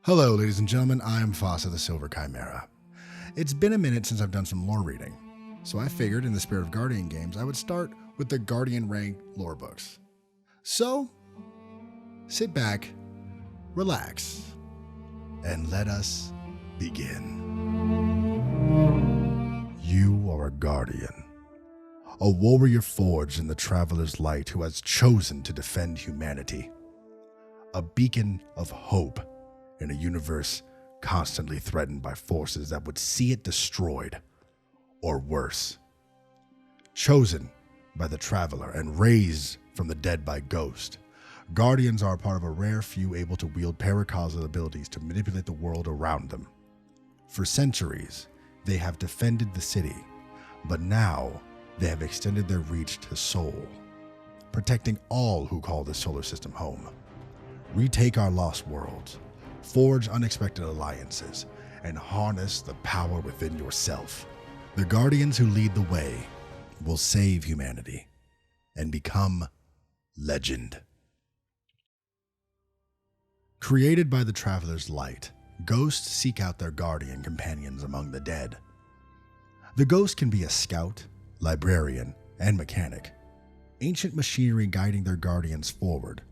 Hello, ladies and gentlemen, I am Fasa the Silver Chimera. It's been a minute since I've done some lore reading, so I figured in the spirit of Guardian games, I would start with the Guardian rank lore books. So, sit back, relax, and let us begin. You are a Guardian, a warrior forged in the Traveler's Light who has chosen to defend humanity, a beacon of hope in a universe constantly threatened by forces that would see it destroyed, or worse. Chosen by the Traveler and raised from the dead by Ghost, Guardians are part of a rare few able to wield paracausal abilities to manipulate the world around them. For centuries, they have defended the city, but now they have extended their reach to Sol, protecting all who call the solar system home. Retake our lost worlds, forge unexpected alliances, and harness the power within yourself. The Guardians who lead the way will save humanity and become legend. Created by the Traveler's Light, ghosts seek out their Guardian companions among the dead. The ghost can be a scout, librarian, and mechanic, ancient machinery guiding their Guardians forward.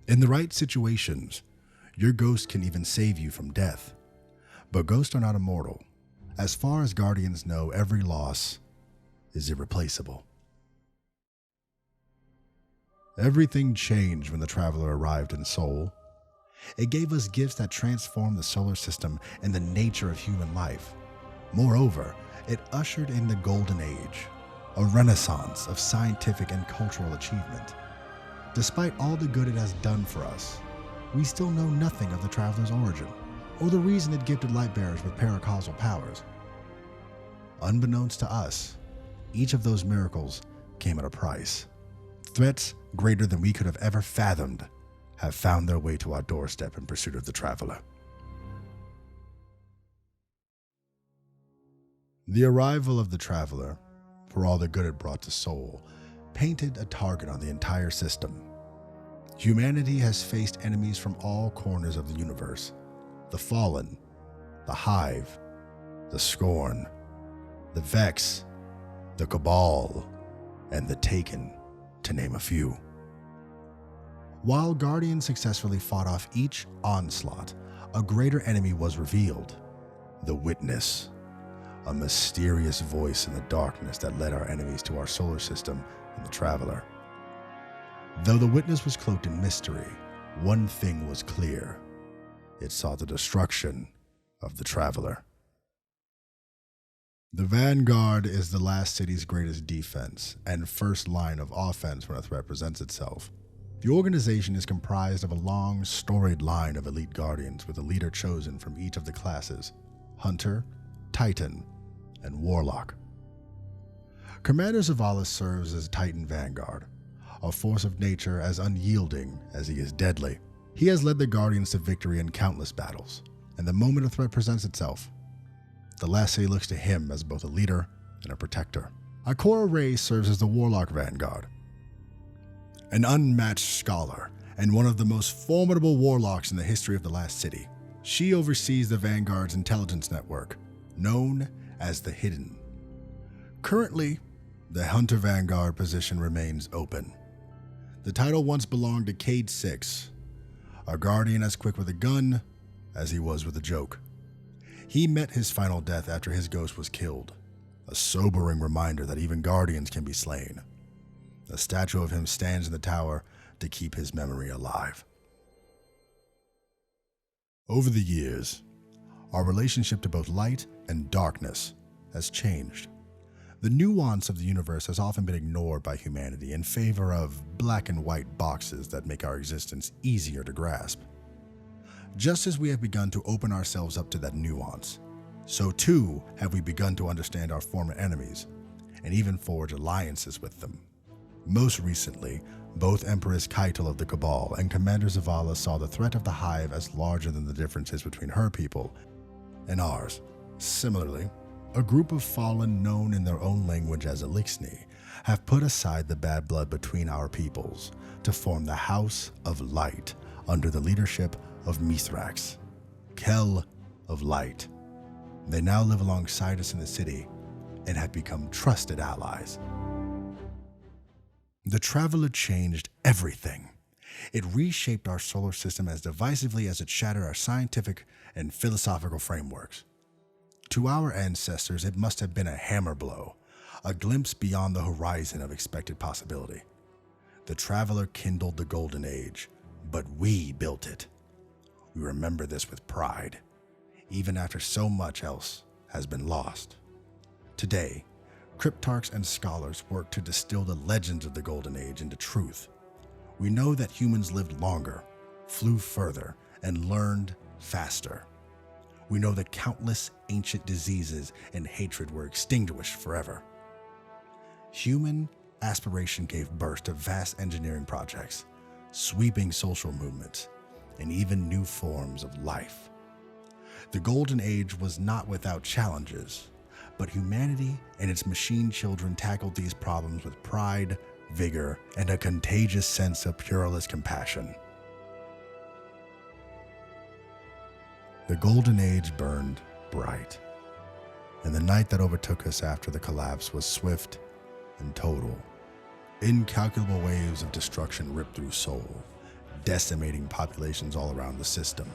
In the right situations, your ghost can even save you from death. But ghosts are not immortal. As far as Guardians know, every loss is irreplaceable. Everything changed when the Traveler arrived in Sol. It gave us gifts that transformed the solar system and the nature of human life. Moreover, it ushered in the Golden Age, a renaissance of scientific and cultural achievement. Despite all the good it has done for us, we still know nothing of the Traveler's origin, or the reason it gifted Lightbearers with paracausal powers. Unbeknownst to us, each of those miracles came at a price. Threats greater than we could have ever fathomed have found their way to our doorstep in pursuit of the Traveler. The arrival of the Traveler, for all the good it brought to Sol, painted a target on the entire system. Humanity has faced enemies from all corners of the universe: the Fallen, the Hive, the Scorn, the Vex, the Cabal, and the Taken, to name a few. While Guardians successfully fought off each onslaught, a greater enemy was revealed: the Witness, a mysterious voice in the darkness that led our enemies to our solar system and the Traveler. Though the Witness was cloaked in mystery, one thing was clear: it saw the destruction of the Traveler. The Vanguard is the last city's greatest defense and first line of offense when a threat presents itself. The organization is comprised of a long, storied line of elite Guardians with a leader chosen from each of the classes: Hunter, Titan, and Warlock. Commander Zavala serves as Titan Vanguard, a force of nature as unyielding as he is deadly. He has led the Guardians to victory in countless battles, and the moment a threat presents itself, the last city looks to him as both a leader and a protector. Ikora Rey serves as the Warlock Vanguard, an unmatched scholar and one of the most formidable warlocks in the history of the last city. She oversees the Vanguard's intelligence network, known as the Hidden. Currently, the Hunter Vanguard position remains open. The title once belonged to Cade 6, a Guardian as quick with a gun as he was with a joke. He met his final death after his ghost was killed, a sobering reminder that even Guardians can be slain. A statue of him stands in the tower to keep his memory alive. Over the years, our relationship to both light and darkness has changed. The nuance of the universe has often been ignored by humanity in favor of black and white boxes that make our existence easier to grasp. Just as we have begun to open ourselves up to that nuance, so too have we begun to understand our former enemies and even forge alliances with them. Most recently, both Empress Keitel of the Cabal and Commander Zavala saw the threat of the Hive as larger than the differences between her people and ours. Similarly, a group of Fallen known in their own language as Elixni have put aside the bad blood between our peoples to form the House of Light under the leadership of Mithrax. Kell of Light. They now live alongside us in the city and have become trusted allies. The Traveler changed everything. It reshaped our solar system as divisively as it shattered our scientific and philosophical frameworks. To our ancestors, it must have been a hammer blow, a glimpse beyond the horizon of expected possibility. The Traveler kindled the Golden Age, but we built it. We remember this with pride, even after so much else has been lost. Today, cryptarchs and scholars work to distill the legends of the Golden Age into truth. We know that humans lived longer, flew further, and learned faster. We know that countless ancient diseases and hatred were extinguished forever. Human aspiration gave birth to vast engineering projects, sweeping social movements, and even new forms of life. The Golden Age was not without challenges, but humanity and its machine children tackled these problems with pride, vigor, and a contagious sense of pureless compassion. The Golden Age burned bright, and the night that overtook us after the collapse was swift and total. Incalculable waves of destruction ripped through Seoul, decimating populations all around the system.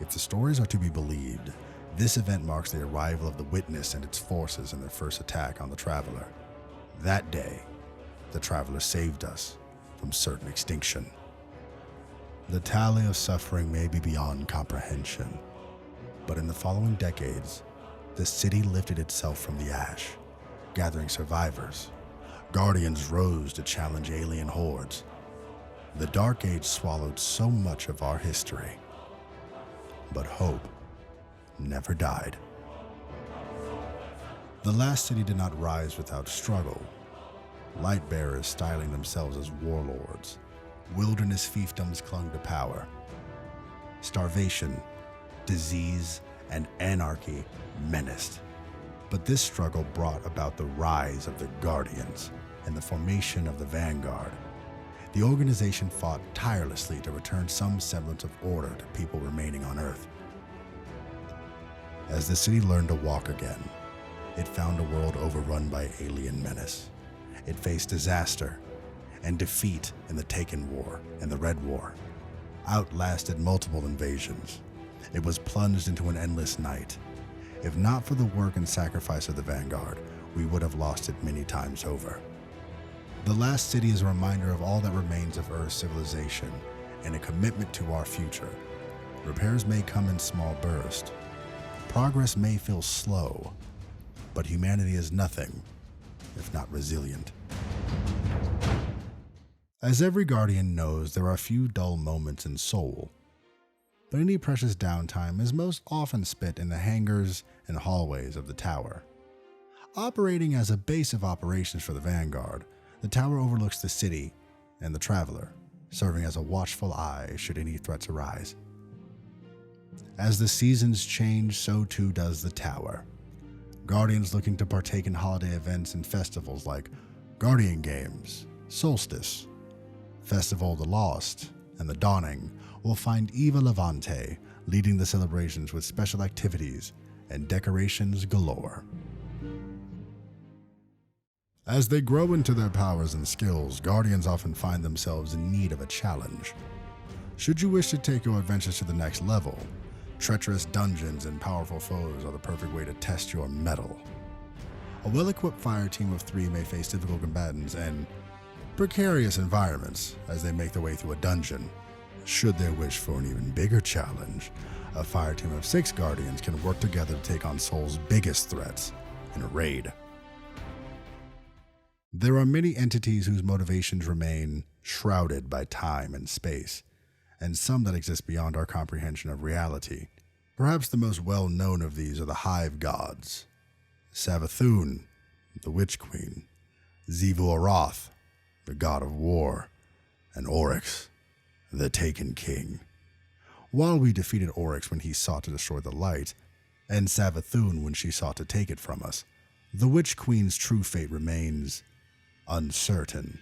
If the stories are to be believed, this event marks the arrival of the Witness and its forces in their first attack on the Traveler. That day, the Traveler saved us from certain extinction. The tally of suffering may be beyond comprehension, but in the following decades, the city lifted itself from the ash, gathering survivors. Guardians rose to challenge alien hordes. The Dark Age swallowed so much of our history, but hope never died. The last city did not rise without struggle. Light bearers styling themselves as warlords, wilderness fiefdoms clung to power. Starvation, disease, and anarchy menaced. But this struggle brought about the rise of the Guardians and the formation of the Vanguard. The organization fought tirelessly to return some semblance of order to people remaining on Earth. As the city learned to walk again, it found a world overrun by alien menace. It faced disaster and defeat in the Taken War and the Red War. Outlasted multiple invasions, it was plunged into an endless night. If not for the work and sacrifice of the Vanguard, we would have lost it many times over. The last city is a reminder of all that remains of Earth's civilization and a commitment to our future. Repairs may come in small bursts. Progress may feel slow, but humanity is nothing if not resilient. As every Guardian knows, there are few dull moments in Seoul, but any precious downtime is most often spent in the hangars and hallways of the tower. Operating as a base of operations for the Vanguard, the tower overlooks the city and the Traveler, serving as a watchful eye should any threats arise. As the seasons change, so too does the tower. Guardians looking to partake in holiday events and festivals like Guardian Games, Solstice, Festival of the Lost, and the Dawning will find Eva Levante leading the celebrations with special activities and decorations galore. As they grow into their powers and skills, Guardians often find themselves in need of a challenge. Should you wish to take your adventures to the next level, treacherous dungeons and powerful foes are the perfect way to test your mettle. A well-equipped fire team of 3 may face difficult combatants and precarious environments as they make their way through a dungeon. Should they wish for an even bigger challenge, a fire team of 6 Guardians can work together to take on Seoul's biggest threats in a raid. There are many entities whose motivations remain shrouded by time and space, and some that exist beyond our comprehension of reality. Perhaps the most well-known of these are the Hive Gods: Savathun, the Witch Queen, Zivu-Arath, the God of War, and Oryx, the Taken King. While we defeated Oryx when he sought to destroy the light, and Savathun when she sought to take it from us, the Witch Queen's true fate remains uncertain.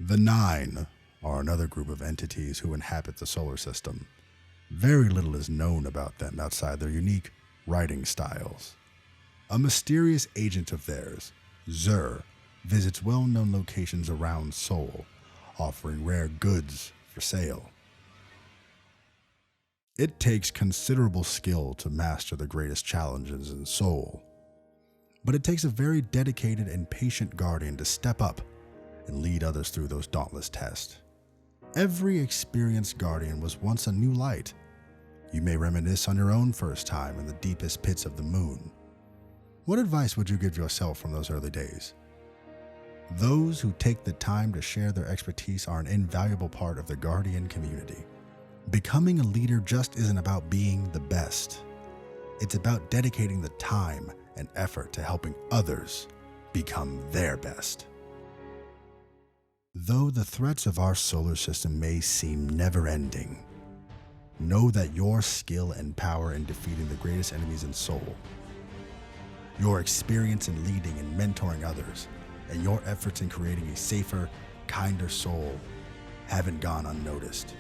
The Nine are another group of entities who inhabit the solar system. Very little is known about them outside their unique writing styles. A mysterious agent of theirs, Zur, visits well-known locations around Seoul, offering rare goods for sale. It takes considerable skill to master the greatest challenges in Seoul, but it takes a very dedicated and patient guardian to step up and lead others through those dauntless tests. Every experienced guardian was once a new light. You may reminisce on your own first time in the deepest pits of the moon. What advice would you give yourself from those early days? Those who take the time to share their expertise are an invaluable part of the guardian community. Becoming a leader just isn't about being the best. It's about dedicating the time and effort to helping others become their best. Though the threats of our solar system may seem never-ending, know that your skill and power in defeating the greatest enemies in Seoul, your experience in leading and mentoring others, and your efforts in creating a safer, kinder Seoul haven't gone unnoticed.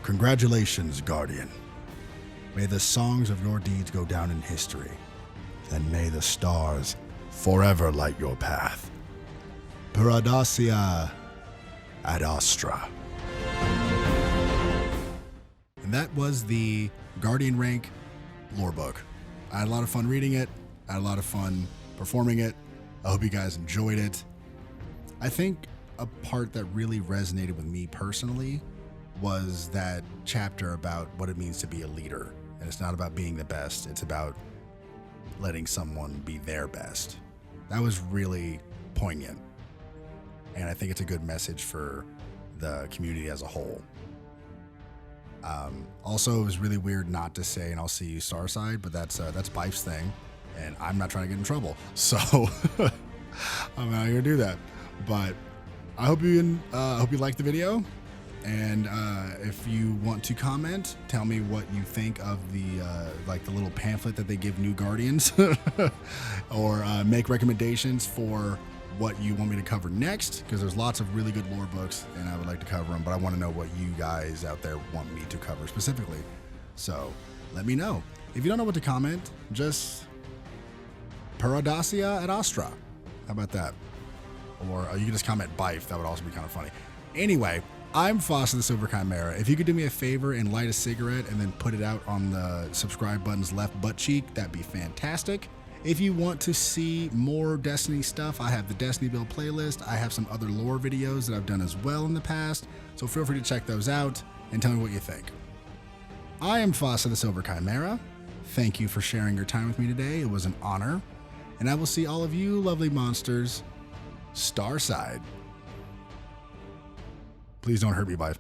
Congratulations, Guardian. May the songs of your deeds go down in history, and may the stars forever light your path. Paradasia ad astra. And that was the Guardian Rank lore book. I had a lot of fun reading it. I had a lot of fun performing it. I hope you guys enjoyed it. I think a part that really resonated with me personally was that chapter about what it means to be a leader. And it's not about being the best. It's about letting someone be their best. That was really poignant. And I think it's a good message for the community as a whole. Also, it was really weird not to say, and I'll see you Starside, but that's Bife's thing, and I'm not trying to get in trouble, so I'm not gonna do that. But I hope you liked the video, and if you want to comment, tell me what you think of the the little pamphlet that they give new Guardians, or make recommendations for what you want me to cover next, because there's lots of really good lore books and I would like to cover them, but I want to know what you guys out there want me to cover specifically. So let me know. If you don't know what to comment, just Paradasia ad astra. How about that? Or you can just comment Bife. That would also be kind of funny. Anyway, I'm Fasa the Silver Chimera. If you could do me a favor and light a cigarette and then put it out on the subscribe button's left butt cheek, that'd be fantastic. If you want to see more Destiny stuff, I have the Destiny build playlist. I have some other lore videos that I've done as well in the past, so feel free to check those out and tell me what you think. I am Fasa the Silver Chimera. Thank you for sharing your time with me today. It was an honor. And I will see all of you lovely monsters Starside. Please don't hurt me, bye.